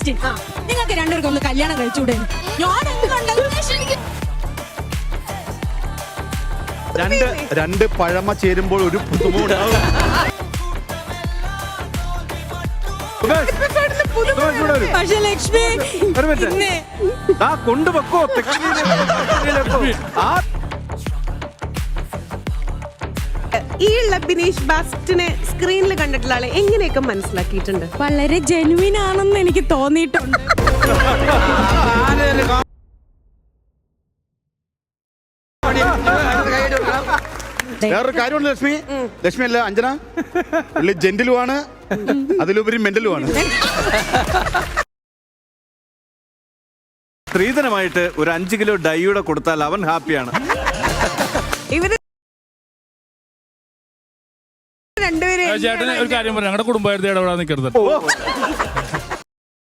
Question. നിങ്ങൾക്ക് രണ്ടുപേർക്കും ഒന്ന് കല്യാണം കഴിച്ചുകൂടെ? ഞാൻ രണ്ട് പഴമ ചേരുമ്പോൾ ഒരു പുതുമുണ്ടാവും. പക്ഷെ ലക്ഷ്മി കൊണ്ടുവെക്കോ ഈ ബിനീഷ് ബാസ്റ്റിനെ സ്ക്രീനിൽ കണ്ടിട്ടുള്ള ആളെ എങ്ങനെയൊക്കെ മനസ്സിലാക്കിയിട്ടുണ്ട്? വളരെ ജെനുവിൻ ആണെന്ന് എനിക്ക് തോന്നിയിട്ടുണ്ട്. വേറൊരു കാര്യമുണ്ട് ലക്ഷ്മി അല്ല അഞ്ജന, പുള്ളി ജെന്റിലുമാണ്, അതിലുപരി മെന്റലുമാണ്. സ്ത്രീധനമായിട്ട് ഒരു 5 കിലോ ഡൈയുടെ കൊടുത്താൽ അവൻ ഹാപ്പിയാണ്. ഇവര് രണ്ടുപേരും ചേട്ടന് ഒരു കാര്യം പറയാം, ഞങ്ങളുടെ കുടുംബമായിട്ട് ഇടപെടാൻ നിൽക്കരുത്.